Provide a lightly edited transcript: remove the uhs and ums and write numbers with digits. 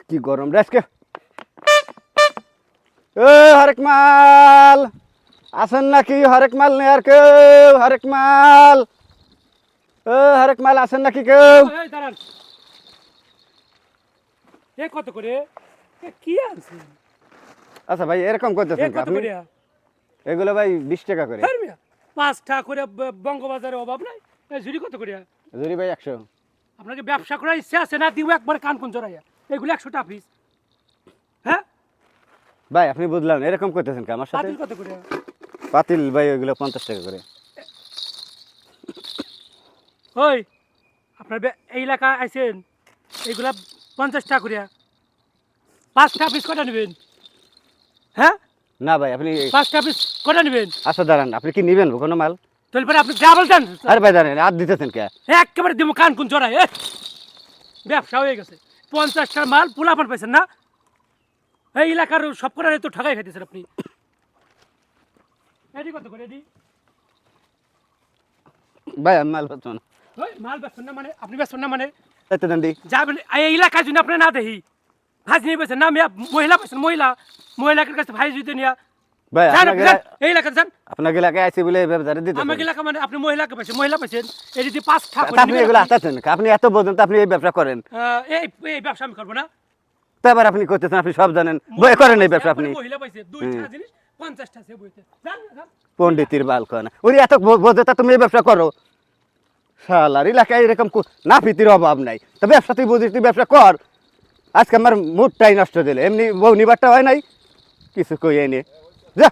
কি গরম রে আজকে। হরেক মাল আছেন নাকি? হরেক মাল নেই আর কেউ? হরেক মাল হরেক মাল আছেন নাকি কেউ? এই দাঁড়ান। এ কত করে? এ কি আছে? আচ্ছা ভাই, এরকম এ করতেছেন কত আপনি? করে? এগুলো ভাই 20 টাকা করে। হ্যাঁ মিয়া, 5 টাকা করে বঙ্গবাজারে অভাব নাই। এই ঝুড়ি কত করে? জুরি ভাই 100। আপনাকে ব্যবসা করার ইচ্ছা আছে না? দিব একবার কান কোন জড়াইয়া। এগুলো 100 টাকা পিস। হ্যাঁ? ভাই আপনি বুঝলাম না, এরকম করতেছেন কি আমার সাথে? পাতিল কত করে? পাতিল ভাই ওইগুলো 50 টাকা করে। ওই আপনার এই এলাকা আইছেন, এইগুলা 50 টাকা করে। 5 টাকা পিস কটা নেবেন? হ্যাঁ? না ভাই আপনি 5 টাকা পিস কটা নেবেন? আচ্ছা দাঁড়ান, আপনি কি নিবেন কোনো মাল? তাহলে পরে আপনি যা বলতেন আরে ভাই দাঁড়ান, আর দিতেছেন কে? একেবারে দিব কান কোন জড়াই। ব্যবসা হয়ে গেছে। 50 টাকার মাল পোলাপান পাইছেন না? এই এলাকার সব কটারে তো ঠকাই খাইতেছেন আপনি। এডি কত করে এডি? ভাই আমি মাল পাচ্ছ না। ওই মাল বেচছেন না মানে? আপনি বেচছেন না মানে? এত দেন দি। যাবেন এই এলাকায় যদি আপনি না দেখি ভাজ নিয়ে পেয়েছেন না, মেয়া মহিলা পেয়েছেন, মহিলাকে কাছে ভাই যদি নিয়ে ভাই যান, আপনাকে যান, এই এলাকায় যান। আপনাকে এলাকায় আইছি বলে এইভাবে দাঁড়িয়ে দিতে। আমার এলাকা মানে আপনি মহিলাকে পেয়েছেন, মহিলা পেয়েছেন, এই যদি 5 টাকা করে আপনি নিবেন এগুলো আপনি। আতাচ্ছেন, আপনি এত বোঝেন তো আপনি এই ব্যবসা করেন। এই এই ব্যবসা আমি করবো না। তো আবার আপনি করতেছেন, আপনি সব জানেন, বই করেন এই ব্যবসা আপনি। মহিলা পাইছে 2 টাকা জিনিস 50 টাকা সে বইতে। যান, যান। পণ্ডিতির বাল খায় না ওই এত বোঝে তা তুমি এই ব্যবসা করো। শালার এলাকায় এরকম না ফিতির অভাব নাই, তো ব্যবসা তুই বুঝিস, তুই ব্যবসা কর। আজকে আমার মুডটাই নষ্ট দিলে, এমনি বউ নিবারটা হয় নাই কিছু কই এনে যা।